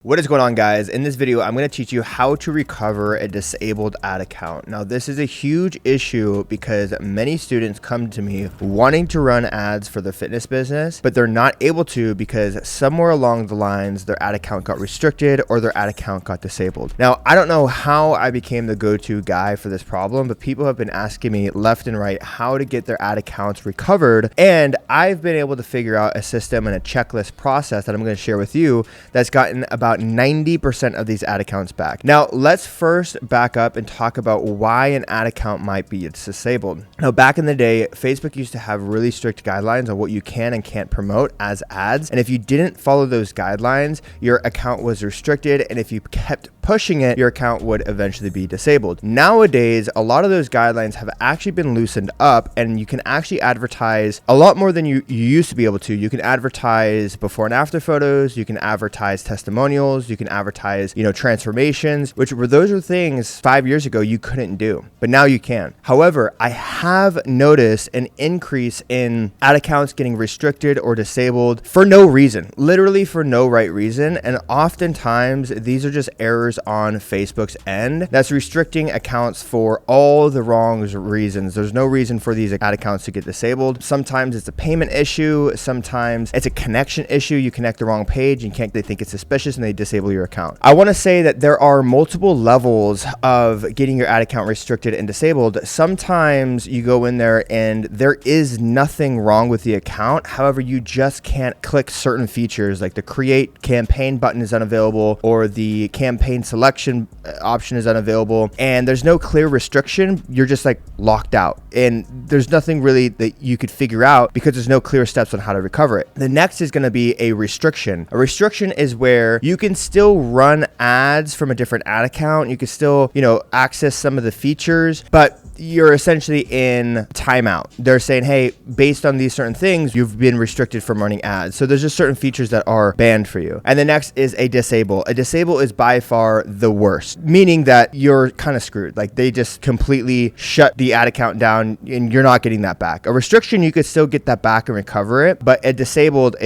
What is going on, guys? In this video, I'm going to teach you how to recover a disabled ad account. Now, this is a huge issue because many students come to me wanting to run ads for the fitness business, but they're not able to because somewhere along the lines, their ad account got restricted or their ad account got disabled. Now, I don't know how I became the go-to guy for this problem, but people have been asking me left and right how to get their ad accounts recovered. And I've been able to figure out a system and a checklist process that I'm going to share with you that's gotten about 90% of these ad accounts back. Now, let's first back up and talk about why an ad account might be disabled. Now, back in the day, Facebook used to have really strict guidelines on what you can and can't promote as ads. And if you didn't follow those guidelines, your account was restricted. And if you kept pushing it, your account would eventually be disabled. Nowadays, a lot of those guidelines have actually been loosened up and you can actually advertise a lot more than you used to be able to. You can advertise before and after photos. You can advertise testimonials. You can advertise, transformations, those are things 5 years ago you couldn't do, but now you can. However, I have noticed an increase in ad accounts getting restricted or disabled for no reason, literally for no right reason. And oftentimes these are just errors on Facebook's end that's restricting accounts for all the wrong reasons. There's no reason for these ad accounts to get disabled. Sometimes it's a payment issue. Sometimes it's a connection issue. You connect the wrong page and they think it's suspicious and they disable your account. I want to say that there are multiple levels of getting your ad account restricted and disabled. Sometimes you go in there and there is nothing wrong with the account. However, you just can't click certain features like the create campaign button is unavailable or the campaign selection option is unavailable and there's no clear restriction. You're just like locked out and there's nothing really that you could figure out because there's no clear steps on how to recover it. The next is going to be a restriction. A restriction is where you can still run ads from a different ad account. You can still, access some of the features, but you're essentially in timeout. They're saying, hey, based on these certain things, you've been restricted from running ads. So there's just certain features that are banned for you. And the next is a disable. A disable is by far the worst, meaning that you're kind of screwed. Like they just completely shut the ad account down and you're not getting that back. A restriction, you could still get that back and recover it, but a disabled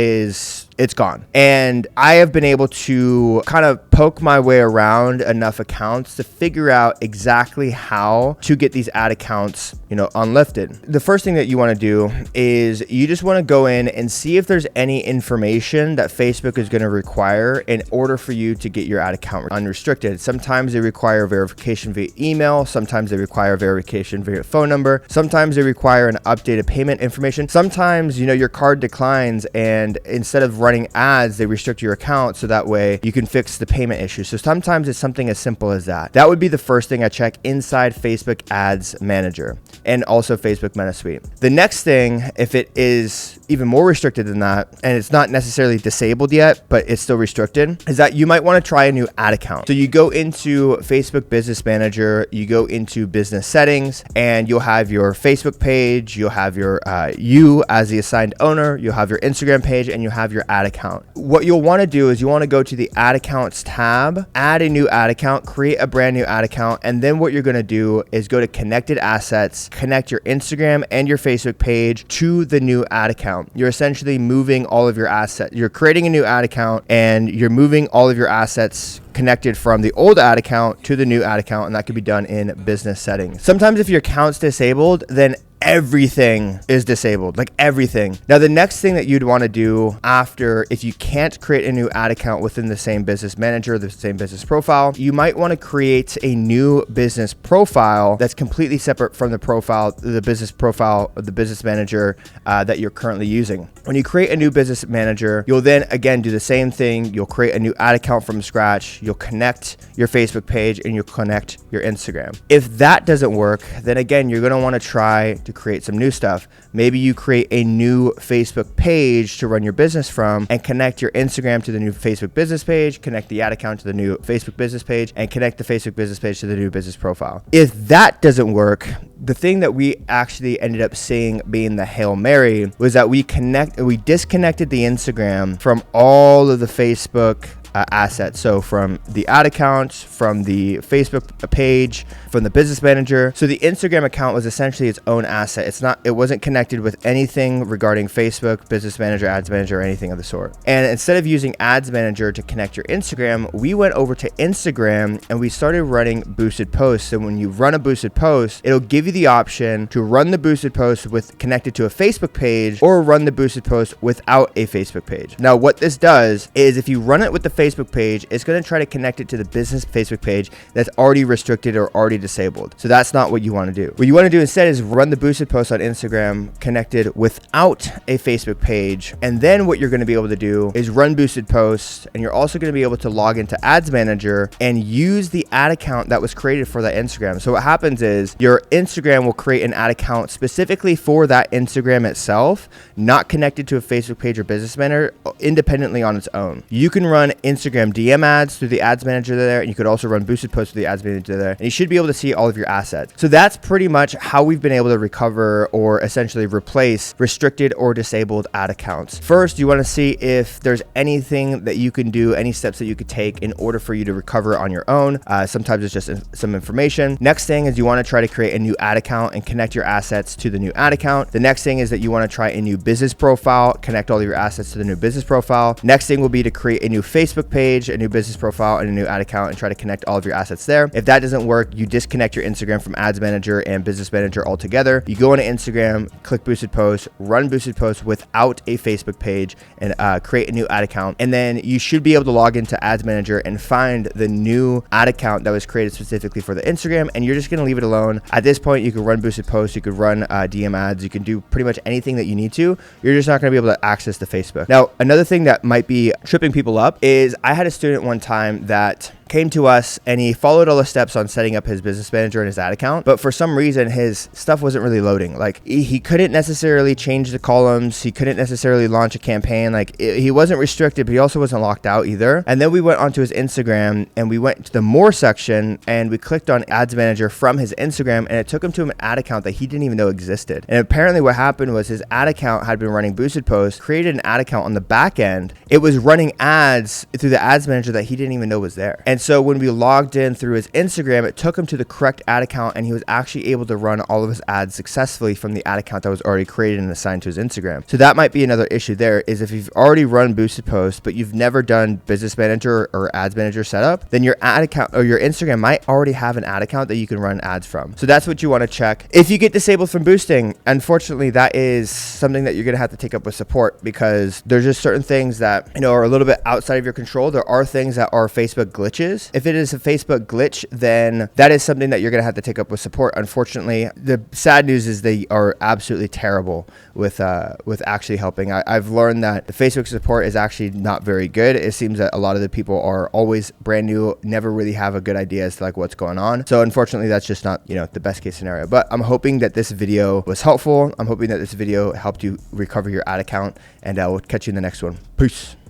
it's gone. And I have been able to kind of poke my way around enough accounts to figure out exactly how to get these ad accounts, unlifted. The first thing that you want to do is you just want to go in and see if there's any information that Facebook is going to require in order for you to get your ad account unrestricted. Sometimes they require verification via email. Sometimes they require verification via phone number. Sometimes they require an updated payment information. Sometimes, your card declines and instead of running ads, they restrict your account so that way you can fix the payment issue. So sometimes it's something as simple as that. That would be the first thing I check inside Facebook Ads Manager and also Facebook Meta Suite. The next thing, if it is even more restricted than that, and it's not necessarily disabled yet, but it's still restricted, is that you might want to try a new ad account. So you go into Facebook Business Manager, you go into business settings, and you'll have your Facebook page, you'll have your you as the assigned owner, you'll have your Instagram page, and you'll have your ad account. What you'll want to do is you want to go to the ad accounts tab, add a new ad account, create a brand new ad account, and then what you're going to do is go to connected assets, connect your Instagram and your Facebook page to the new ad account. You're essentially moving all of your assets. You're creating a new ad account and you're moving all of your assets connected from the old ad account to the new ad account, and that could be done in business settings. Sometimes if your account's disabled, then everything is disabled, like everything. Now, the next thing that you'd want to do after, if you can't create a new ad account within the same business manager, the same business profile, you might want to create a new business profile that's completely separate from the business profile of the business manager that you're currently using. When you create a new business manager, you'll then again do the same thing. You'll create a new ad account from scratch. You'll connect your Facebook page and you'll connect your Instagram. If that doesn't work, then again, you're going to want to try to create some new stuff. Maybe you create a new Facebook page to run your business from and connect your Instagram to the new Facebook business page, connect the ad account to the new Facebook business page, and connect the Facebook business page to the new business profile. If that doesn't work, the thing that we actually ended up seeing being the Hail Mary was that we disconnected the Instagram from all of the Facebook assets. So from the ad account, from the Facebook page, from the business manager. So the Instagram account was essentially its own asset. It wasn't connected with anything regarding Facebook, business manager, ads manager, or anything of the sort. And instead of using ads manager to connect your Instagram, we went over to Instagram and we started running boosted posts. So when you run a boosted post, it'll give you the option to run the boosted post with connected to a Facebook page or run the boosted post without a Facebook page. Now, what this does is if you run it with the Facebook page, it's going to try to connect it to the business Facebook page that's already restricted or already disabled. So that's not what you want to do. What you want to do instead is run the boosted post on Instagram connected without a Facebook page. And then what you're going to be able to do is run boosted posts. And you're also going to be able to log into Ads Manager and use the ad account that was created for that Instagram. So what happens is your Instagram will create an ad account specifically for that Instagram itself, not connected to a Facebook page or business manager, independently on its own. You can run Instagram DM ads through the Ads Manager there, and you could also run boosted posts through the Ads Manager there, and you should be able to see all of your assets. So that's pretty much how we've been able to recover or essentially replace restricted or disabled ad accounts. First, you want to see if there's anything that you can do, any steps that you could take in order for you to recover on your own. Sometimes it's just some information. Next thing is you want to try to create a new ad account and connect your assets to the new ad account. The next thing is that you want to try a new business profile, connect all of your assets to the new business profile. Next thing will be to create a new Facebook page, a new business profile, and a new ad account and try to connect all of your assets there. If that doesn't work, you disconnect your Instagram from Ads Manager and Business Manager altogether. You go into Instagram, click boosted posts, run boosted posts without a Facebook page, and create a new ad account. And then you should be able to log into Ads Manager and find the new ad account that was created specifically for the Instagram. And you're just going to leave it alone. At this point, you can run boosted posts, you could run DM ads, you can do pretty much anything that you need to. You're just not going to be able to access the Facebook. Now, another thing that might be tripping people up is I had a student one time that came to us and he followed all the steps on setting up his business manager and his ad account, but for some reason his stuff wasn't really loading. Like he couldn't necessarily change the columns, he couldn't necessarily launch a campaign. Like he wasn't restricted, but he also wasn't locked out either. And then we went onto his Instagram and we went to the more section and we clicked on Ads Manager from his Instagram, and it took him to an ad account that he didn't even know existed. And apparently what happened was his ad account had been running boosted posts, created an ad account on the back end. It was running ads through the Ads Manager that he didn't even know was there. And so when we logged in through his Instagram, it took him to the correct ad account and he was actually able to run all of his ads successfully from the ad account that was already created and assigned to his Instagram. So that might be another issue there, is if you've already run boosted posts, but you've never done Business Manager or Ads Manager setup, then your ad account or your Instagram might already have an ad account that you can run ads from. So that's what you want to check. If you get disabled from boosting, unfortunately, that is something that you're going to have to take up with support, because there's just certain things that, are a little bit outside of your control. There are things that are Facebook glitches. If it is a Facebook glitch, then that is something that you're going to have to take up with support. Unfortunately, the sad news is they are absolutely terrible with actually helping. I've learned that the Facebook support is actually not very good. It seems that a lot of the people are always brand new, never really have a good idea as to like what's going on. So unfortunately, that's just not, the best case scenario. But I'm hoping that this video was helpful. I'm hoping that this video helped you recover your ad account, and we'll catch you in the next one. Peace.